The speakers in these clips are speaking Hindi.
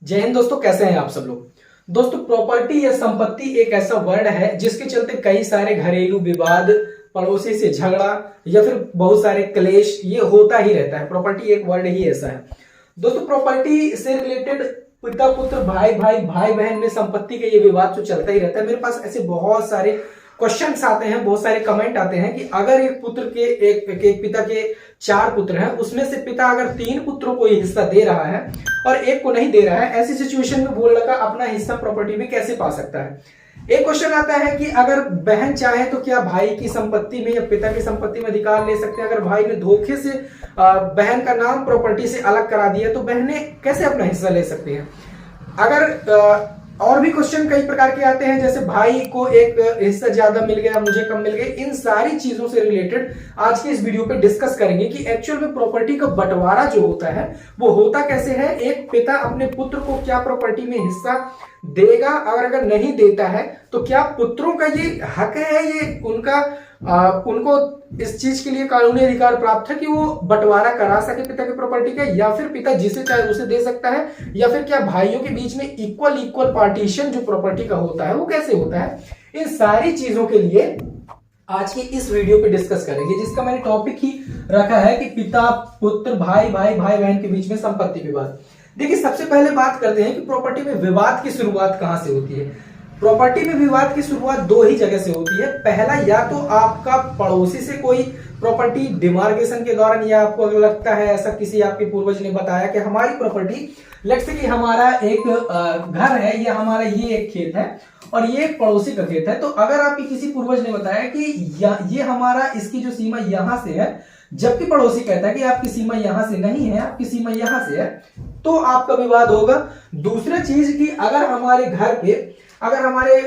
जय हिंद दोस्तों, कैसे हैं आप सब लोग। दोस्तों, प्रॉपर्टी या संपत्ति एक ऐसा वर्ड है जिसके चलते कई सारे घरेलू विवाद, पड़ोसी से झगड़ा या फिर बहुत सारे क्लेश ये होता ही रहता है। प्रॉपर्टी एक वर्ड ही ऐसा है। दोस्तों, प्रॉपर्टी से रिलेटेड पिता पुत्र, भाई भाई, भाई बहन में संपत्ति का ये विवाद तो चलता ही रहता है। मेरे पास ऐसे बहुत सारे क्वेश्चंस आते हैं, बहुत सारे कमेंट आते हैं कि अगर एक पुत्र के एक पिता के 4 पुत्र हैं, उसमें से पिता अगर 3 पुत्रों को हिस्सा दे रहा है और एक को नहीं दे रहा है, ऐसी सिचुएशन में वो लड़का अपना हिस्सा प्रॉपर्टी में कैसे पा सकता है। एक क्वेश्चन आता है कि अगर बहन चाहे तो क्या भाई की संपत्ति में या पिता की संपत्ति में अधिकार ले सकते हैं। अगर भाई ने धोखे से बहन का नाम प्रॉपर्टी से अलग करा दिया तो बहनें कैसे अपना हिस्सा ले सकती हैं। अगर और भी क्वेश्चन कई प्रकार के आते हैं, जैसे भाई को एक हिस्सा ज्यादा मिल गया, मुझे कम मिल गया। इन सारी चीजों से रिलेटेड आज के इस वीडियो पे डिस्कस करेंगे कि एक्चुअल में प्रॉपर्टी का बंटवारा जो होता है वो होता कैसे है। एक पिता अपने पुत्र को क्या प्रॉपर्टी में हिस्सा देगा, और अगर नहीं देता है तो क्या पुत्रों का ये हक है, ये उनको इस चीज के लिए कानूनी अधिकार प्राप्त है कि वो बंटवारा करा सके पिता की प्रॉपर्टी का, या फिर पिता जिसे चाहे उसे दे सकता है, या फिर क्या भाइयों के बीच में इक्वल पार्टीशन जो प्रॉपर्टी का होता है वो कैसे होता है। इन सारी चीजों के लिए आज की इस वीडियो पे डिस्कस करेंगे, जिसका मैंने टॉपिक ही रखा है कि पिता पुत्र, भाई बहन के बीच में संपत्ति विवाद। देखिए, सबसे पहले बात करते हैं कि प्रॉपर्टी में विवाद की शुरुआत कहां से होती है। प्रॉपर्टी में विवाद की शुरुआत 2 ही जगह से होती है। पहला, या तो आपका पड़ोसी से कोई प्रॉपर्टी डिमार्केशन के दौरान, या आपको अगर लगता है ऐसा किसी आपके पूर्वज ने बताया कि हमारी प्रॉपर्टी, लेट्स से कि हमारा एक घर है या हमारा ये एक खेत है और ये एक पड़ोसी का खेत है, तो अगर आपके किसी पूर्वज ने बताया कि ये हमारा, इसकी जो सीमा यहां से है, जबकि पड़ोसी कहता है कि आपकी सीमा यहां से नहीं है, आपकी सीमा यहां से है, तो आपका विवाद होगा। दूसरा चीज कि अगर हमारे घर पे, अगर हमारे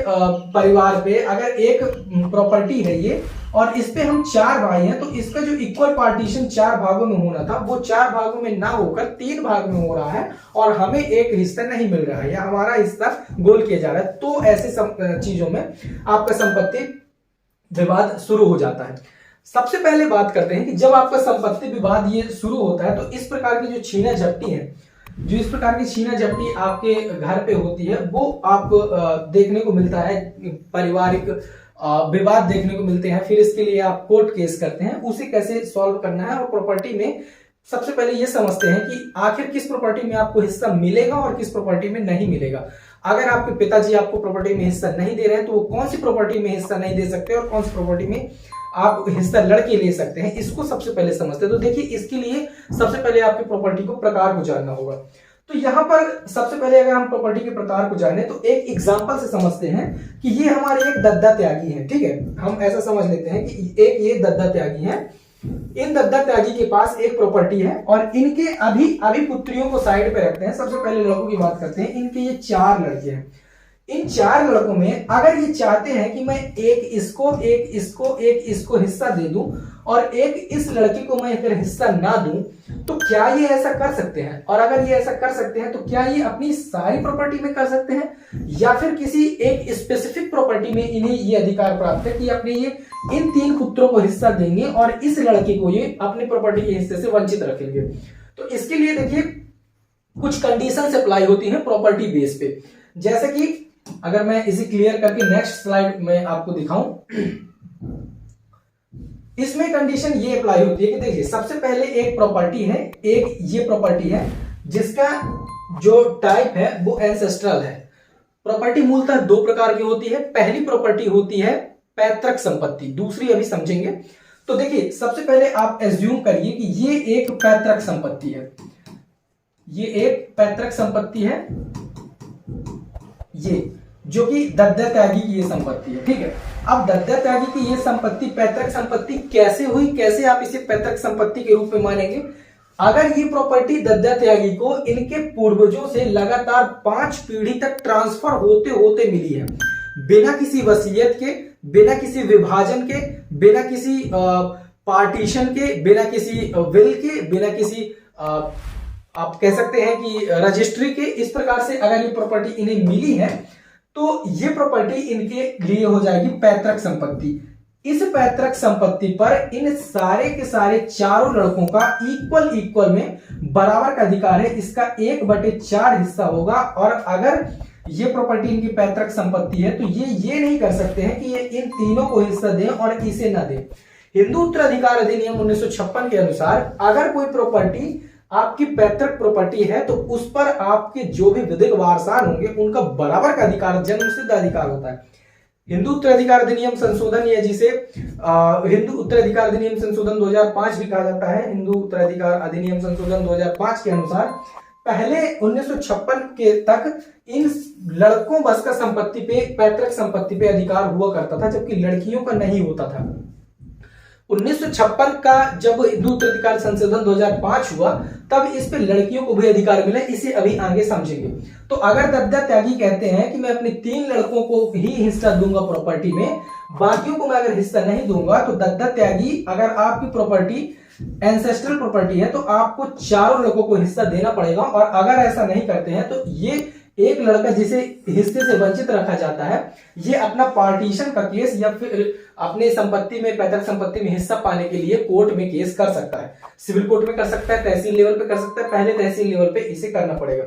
परिवार पे अगर एक प्रॉपर्टी है ये, और इस पे हम 4 भाई हैं, तो इसका जो इक्वल पार्टीशन 4 भागों में होना था वो 4 भागों में ना होकर 3 भाग में हो रहा है और हमें एक हिस्सा नहीं मिल रहा है, या हमारा हिस्सा गोल किया जा रहा है, तो ऐसे चीजों में आपका संपत्ति विवाद शुरू हो जाता है। सबसे पहले बात करते हैं कि जब आपका संपत्ति विवाद ये शुरू होता है तो इस प्रकार की जो छीना झपटी है, जो इस प्रकार की छीना झपटी आपके घर पे होती है, वो आपको देखने को मिलता है। पारिवारिक विवाद देखने को मिलते हैं, फिर इसके लिए आप कोर्ट केस करते हैं, उसे कैसे सॉल्व करना है। और प्रॉपर्टी में सबसे पहले ये समझते हैं कि आखिर किस प्रॉपर्टी में आपको हिस्सा मिलेगा और किस प्रॉपर्टी में नहीं मिलेगा। अगर आपके पिताजी आपको प्रॉपर्टी में हिस्सा नहीं दे रहे हैं तो वो कौन सी प्रॉपर्टी में हिस्सा नहीं दे सकते और कौन सी प्रॉपर्टी में आप हिस्सा लड़के ले सकते हैं, इसको सबसे पहले समझते हैं। तो देखिए, इसके लिए सबसे पहले आपकी प्रॉपर्टी को प्रकार को जानना होगा। तो यहां पर सबसे पहले अगर हम प्रॉपर्टी के प्रकार को जाने तो एक एग्जांपल से समझते हैं कि ये हमारे एक दद्दा त्यागी है। ठीक है, हम ऐसा समझ लेते हैं कि एक ये दद्दा त्यागी है। इन दद्दा त्यागी के पास एक प्रॉपर्टी है और इनके अभी पुत्रियों को साइड पे रखते हैं। सबसे पहले लड़कों की बात करते हैं। इनके ये 4 लड़के हैं। इन 4 लड़कों में अगर ये चाहते हैं कि मैं एक इसको हिस्सा दे दूं और एक इस लड़के को मैं अगर हिस्सा ना दूं, तो क्या ये ऐसा कर सकते हैं? और अगर ये ऐसा कर सकते हैं तो क्या ये अपनी सारी प्रॉपर्टी में कर सकते हैं, या फिर किसी एक स्पेसिफिक प्रॉपर्टी में इन्हें ये अधिकार प्राप्त है कि अपने ये इन 3 पुत्रों को हिस्सा देंगे और इस लड़के को ये अपनी प्रॉपर्टी के हिस्से से वंचित रखेंगे। तो इसके लिए देखिए, कुछ कंडीशंस अप्लाई होती हैं प्रॉपर्टी बेस पे। जैसे कि अगर मैं इसे क्लियर करके नेक्स्ट स्लाइड में आपको दिखाऊं, इसमें कंडीशन ये अप्लाई होती है कि देखिए, सबसे पहले एक प्रॉपर्टी है, एक ये प्रॉपर्टी है जिसका जो टाइप है वो एंसेस्ट्रल है। प्रॉपर्टी मूलतः 2 प्रकार की होती है। पहली प्रॉपर्टी होती है पैतृक संपत्ति, दूसरी अभी समझेंगे। तो देखिए, सबसे पहले आप एज्यूम करिए कि ये एक पैतृक संपत्ति है, ये एक पैतृक संपत्ति है, ये जो कि दद्दा त्यागी की ये संपत्ति है। ठीक है, अब दद्दा त्यागी की ये संपत्ति पैतृक संपत्ति कैसे हुई, कैसे आप इसे पैतृक संपत्ति के रूप में मानेंगे? अगर ये प्रॉपर्टी दद्दा त्यागी को इनके पूर्वजों से लगातार 5 पीढ़ी तक ट्रांसफर होते होते मिली है, बिना किसी वसीयत के, बिना किसी विभाजन के, बिना किसी पार्टीशन के, बिना किसी विल के, बिना किसी आप कह सकते हैं कि रजिस्ट्री के, इस प्रकार से अगर ये प्रॉपर्टी इन्हें मिली है तो ये प्रॉपर्टी इनके लिए हो जाएगी पैतृक संपत्ति। इस पैतृक संपत्ति पर इन सारे के सारे चारों लड़कों का इक्वल में बराबर का अधिकार है। इसका 1/4 हिस्सा होगा। और अगर ये प्रॉपर्टी इनकी पैतृक संपत्ति है तो ये नहीं कर सकते हैं कि ये इन तीनों को हिस्सा दें और इसे ना दें। हिंदू उत्तराधिकार अधिनियम 1956 के अनुसार अगर कोई प्रॉपर्टी आपकी पैतृक प्रॉपर्टी है तो उस पर आपके जो भी विधिक वारसार होंगे उनका बराबर का अधिकार, जन्मसिद्ध अधिकार होता है। हिंदू उत्तराधिकार अधिनियम संशोधन, या जिसे हिंदू उत्तराधिकार अधिनियम संशोधन 2005 भी कहा जाता है, हिंदू उत्तराधिकार अधिनियम संशोधन 2005 के अनुसार पहले 1956 के तक इन लड़कों बस का संपत्ति पे, पैतृक संपत्ति पे अधिकार हुआ करता था, जबकि लड़कियों का नहीं होता था। 1956 का जब हिंदू उत्तराधिकार संशोधन 2005 हुआ तब इस पे लड़कियों को भी अधिकार मिला। इसे अभी आगे समझेंगे। तो अगर दद्दा त्यागी कहते हैं कि मैं अपने 3 लड़कों को ही हिस्सा दूंगा प्रॉपर्टी में, बाकियों को मैं अगर हिस्सा नहीं दूंगा, तो दद्दा त्यागी अगर आपकी प्रॉपर्टी एंसेस्ट्रल प्रॉपर्टी है तो आपको चारों लड़कों को हिस्सा देना पड़ेगा। और अगर ऐसा नहीं करते हैं तो ये एक लड़का जिसे हिस्से से वंचित रखा जाता है, ये अपना पार्टीशन का केस या फिर अपने संपत्ति में, पैतृक संपत्ति में हिस्सा पाने के लिए कोर्ट में केस कर सकता है। सिविल कोर्ट में कर सकता है, तहसील लेवल पे कर सकता है। पहले तहसील लेवल पे इसे करना पड़ेगा।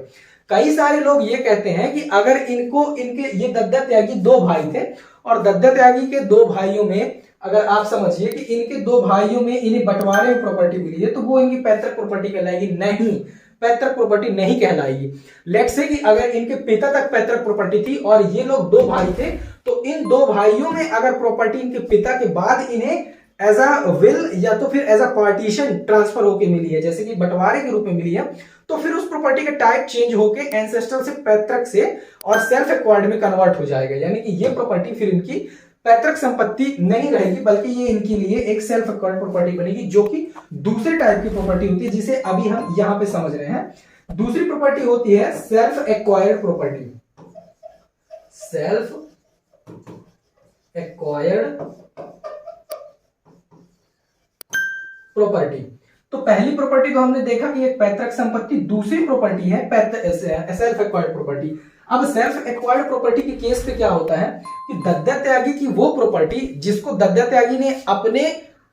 कई सारे लोग ये कहते हैं कि अगर इनके ये दद्दा त्यागी 2 भाई थे और दद्दा त्यागी के 2 भाइयों में अगर आप समझिए कि इनके 2 भाइयों में इन्हें बंटवारे में प्रॉपर्टी मिली है तो वो इनकी पैतृक प्रॉपर्टी कहलाएगी? नहीं, पैतृक प्रॉपर्टी नहीं कहलाएगी। लेट्स से कि अगर इनके पिता तक पैतृक प्रॉपर्टी थी और ये लोग 2 भाई थे, तो इन 2 भाइयों में अगर प्रॉपर्टी इनके पिता के बाद इन्हें एज अ विल या तो फिर एज अ पार्टीशन ट्रांसफर होके मिली है, जैसे कि बंटवारे के रूप में मिली है, तो फिर उस प्रॉपर्टी का टाइप चेंज होके एंसेस्ट्रल से पैतृक से और सेल्फ एक्वायर्ड में कन्वर्ट हो जाएगा। यानी कि ये प्रॉपर्टी फिर इनकी पैतृक संपत्ति नहीं रहेगी, बल्कि ये इनके लिए एक सेल्फ एक्वायर्ड प्रॉपर्टी बनेगी, जो कि दूसरे टाइप की प्रॉपर्टी होती है, जिसे अभी हम यहां पे समझ रहे हैं। दूसरी प्रॉपर्टी होती है self acquired property. Self acquired property. तो पहली प्रॉपर्टी तो हमने देखा कि एक पैतृक संपत्ति, दूसरी प्रॉपर्टी है सेल्फ एक्वायर्ड प्रॉपर्टी। अब सेल्फ एक्वायर्ड प्रॉपर्टी के केस पे क्या होता है कि दद्दा त्यागी की वो प्रॉपर्टी जिसको दद्दा त्यागी ने अपने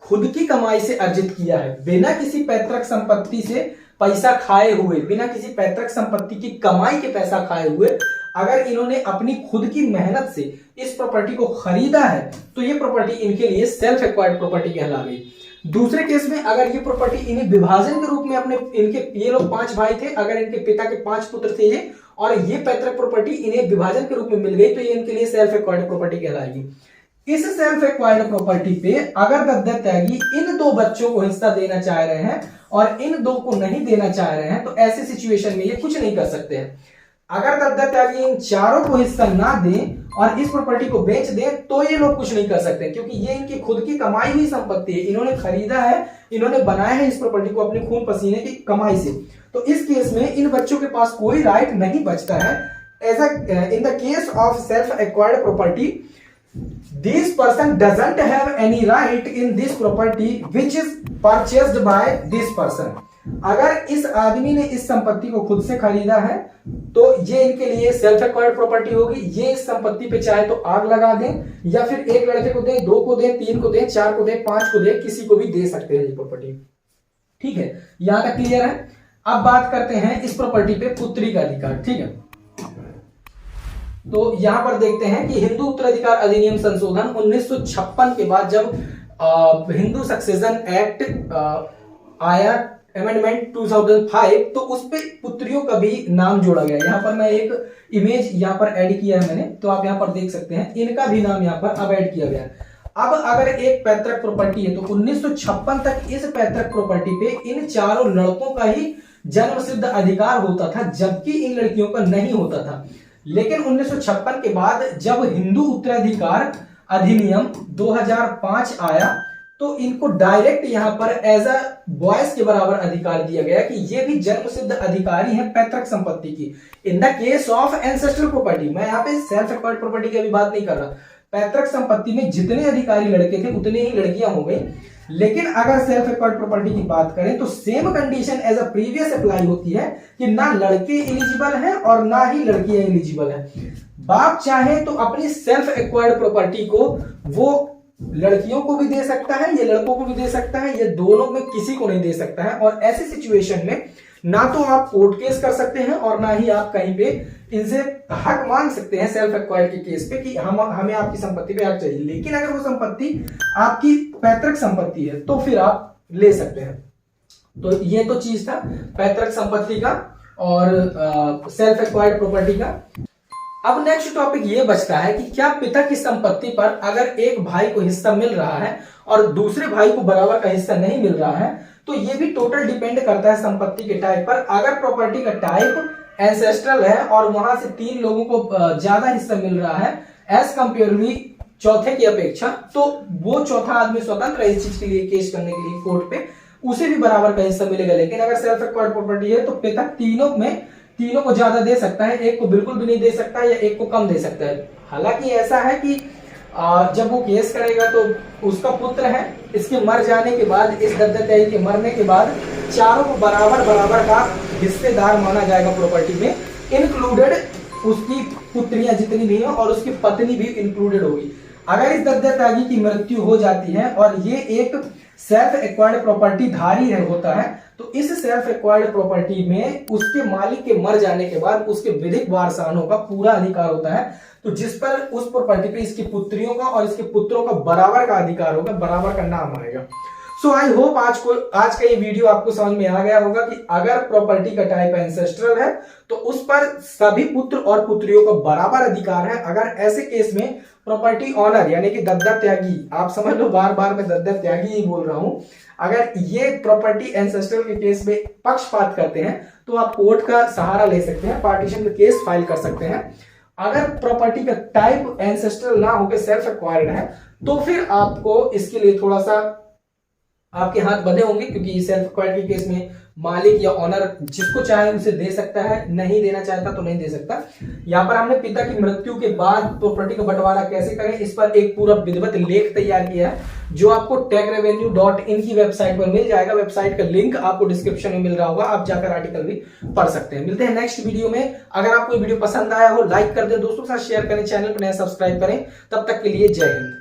खुद की कमाई से अर्जित किया है, बिना किसी पैतृक संपत्ति से पैसा खाए हुए, बिना किसी पैतृक संपत्ति की कमाई के पैसा खाए हुए, अगर इन्होंने अपनी खुद की मेहनत से इस प्रॉपर्टी को खरीदा है तो ये प्रॉपर्टी इनके लिए सेल्फ एक्वायर्ड प्रॉपर्टी कहला गई। दूसरे केस में अगर ये प्रॉपर्टी इन्हें विभाजन के रूप में अपने ये लोग 5 भाई थे, अगर इनके पिता के 5 पुत्र थे ये, और ये पैतृक प्रॉपर्टी इन्हें विभाजन के रूप में मिल गई, तो ये इनके लिए सेल्फ एक्वायर्ड प्रॉपर्टी कहलाएगी। इस सेल्फ एक्वायर्ड प्रॉपर्टी पे अगर दद्दा त्यागी इन 2 बच्चों को हिस्सा देना चाह रहे हैं और इन 2 को नहीं देना चाह रहे हैं, तो ऐसे सिचुएशन में ये कुछ नहीं कर सकते हैं। अगर दद्दा त्यागी इन चारों को हिस्सा ना दें और इस प्रॉपर्टी को बेच दें तो ये लोग कुछ नहीं कर सकते, क्योंकि ये इनकी खुद की कमाई हुई संपत्ति है, इन्होंने खरीदा है, इन्होंने बनाया है इस प्रॉपर्टी को अपने खून पसीने की कमाई से। तो इस केस में इन बच्चों के पास कोई राइट नहीं बचता है। As in the case of self acquired property, this person doesn't have any right in this property which is purchased by this person। अगर इस आदमी ने इस संपत्ति को खुद से खरीदा है तो ये इनके लिए सेल्फ एक्वायर्ड प्रॉपर्टी होगी। ये इस संपत्ति पे चाहे तो आग लगा दें, या फिर एक लड़के को दें, 2 को दें, 3 को दें, 4 को दें, 5 को दें, किसी को भी दे सकते हैं ये प्रॉपर्टी। ठीक है, यहां तक क्लियर है। अब बात करते हैं इस प्रॉपर्टी पे पुत्री का अधिकार। ठीक है, तो यहां पर देखते हैं कि हिंदू उत्तराधिकार अधिनियम संशोधन 1956 के बाद जब हिंदू सक्सेशन एक्ट आया, अमेंडमेंट 2005, तो उस पे पुत्रियों का भी नाम जोड़ा गया। यहां पर मैं एक इमेज यहां पर ऐड किया है मैंने, तो आप यहां पर देख सकते हैं, इनका भी नाम यहां पर अब ऐड किया गया। अब अगर एक पैतृक प्रॉपर्टी है तो 1956 तक इस पैतृक प्रॉपर्टी पे इन चारों लड़कों का ही जन्म सिद्ध अधिकार होता था, जबकि इन लड़कियों का नहीं होता था। लेकिन 1956 के बाद जब हिंदू उत्तराधिकार अधिनियम 2005 आया तो इनको डायरेक्ट यहां पर एज अ बॉयज के बराबर अधिकार दिया गया कि ये भी जन्म सिद्ध अधिकारी हैं पैतृक संपत्ति की। इन the case of ancestral property, मैं यहाँ पे सेल्फ एक्वायर्ड प्रॉपर्टी की अभी बात नहीं कर रहा, पैतृक संपत्ति में जितने अधिकारी लड़के थे उतने ही लड़कियां हो गई। लेकिन अगर सेल्फ एक्वायर्ड प्रॉपर्टी की बात करें तो same condition as a previous apply होती है कि ना लड़के एलिजिबल हैं और ना ही लड़कियां एलिजिबल हैं। बाप चाहे तो अपनी सेल्फ एक्वायर्ड प्रॉपर्टी को वो लड़कियों को भी दे सकता है, ये लड़कों को भी दे सकता है, ये दोनों में किसी को नहीं दे सकता है। और ऐसी सिचुएशन में ना तो आप कोर्ट केस कर सकते हैं और ना ही आप कहीं पे इनसे हक मांग सकते हैं सेल्फ एक्वायर्ड के केस पे कि हमें आपकी संपत्ति पे हक चाहिए। लेकिन अगर वो संपत्ति आपकी पैतृक संपत्ति है तो फिर आप ले सकते हैं। तो ये तो चीज था पैतृक संपत्ति का और सेल्फ एक्वायर्ड प्रॉपर्टी का। अब नेक्स्ट टॉपिक ये बचता है कि क्या पिता की संपत्ति पर अगर एक भाई को हिस्सा मिल रहा है और दूसरे भाई को बराबर का हिस्सा नहीं मिल रहा है, तो ये भी टोटल डिपेंड करता है संपत्ति के टाइप पर। अगर प्रॉपर्टी का टाइप एंसेस्ट्रल है और वहां से 3 लोगों को ज्यादा हिस्सा मिल रहा है एज कंपेयरली चौथे की अपेक्षा, तो वो चौथा आदमी स्वतंत्र है इस चीज के लिए केस करने के लिए कोर्ट पे, उसे भी बराबर का हिस्सा मिलेगा। लेकिन अगर सेल्फ एक्वायर्ड प्रॉपर्टी है तो पिता तीनों को ज्यादा दे सकता है, एक को बिल्कुल भी नहीं दे सकता है या एक को कम दे सकता है। हालांकि ऐसा है कि जब वो केस करेगा तो उसका पुत्र है, इसके मर जाने के बाद, इस दत्तक के मरने के बाद चारों को बराबर का हिस्सेदार माना जाएगा प्रॉपर्टी में, इंक्लूडेड उसकी पुत्रियां जितनी भी हैं और उसकी पत्नी भी इंक्लूडेड होगी। अगर इस दत्तक की मृत्यु हो जाती है और ये एक सेल्फ एक्वायर्ड प्रॉपर्टी धारी होता है, तो इस सेल्फ एक्वायर्ड प्रॉपर्टी में उसके मालिक के मर जाने के बाद उसके विधिक वारसानों का पूरा अधिकार होता है। तो जिस पर उस प्रॉपर्टी पे इसकी पुत्रियों का और इसके पुत्रों का बराबर का अधिकार होगा, बराबर का नाम आएगा। सो आई होप आज का ये वीडियो आपको समझ में आ गया होगा कि अगर प्रॉपर्टी का टाइप एंसेस्ट्रल है तो उस पर सभी पुत्र और पुत्रियों का बराबर अधिकार है। अगर ऐसे केस में प्रॉपर्टी ऑनर यानी कि दत्तक त्यागी, आप समझ लो बार मैं दत्तक त्यागी ही बोल रहा हूं, अगर ये प्रॉपर्टी एंसेस्ट्रल के केस में पक्षपात करते हैं तो आप कोर्ट का सहारा ले सकते हैं, पार्टीशन का केस फाइल कर सकते हैं। अगर प्रॉपर्टी का टाइप एंसेस्ट्रल ना होकर सेल्फ एक्वायर्ड है तो फिर आपको इसके लिए थोड़ा सा आपके हाथ बंधे होंगे, क्योंकि सेल्फ एक्वायर्ड के केस में मालिक या ऑनर जिसको चाहे उसे दे सकता है, नहीं देना चाहता तो नहीं दे सकता। यहाँ पर हमने पिता की मृत्यु के बाद प्रॉपर्टी का बंटवारा कैसे करें इस पर एक पूरा विधिवत लेख तैयार किया है, जो आपको techrevenue.in की वेबसाइट पर मिल जाएगा। वेबसाइट का लिंक आपको डिस्क्रिप्शन में मिल रहा होगा, आप जाकर आर्टिकल भी पढ़ सकते हैं। मिलते हैं नेक्स्ट वीडियो में। अगर आपको वीडियो पसंद आया हो लाइक कर दें, दोस्तों के साथ शेयर करें, चैनल पर नया सब्सक्राइब करें। तब तक के लिए जय हिंद।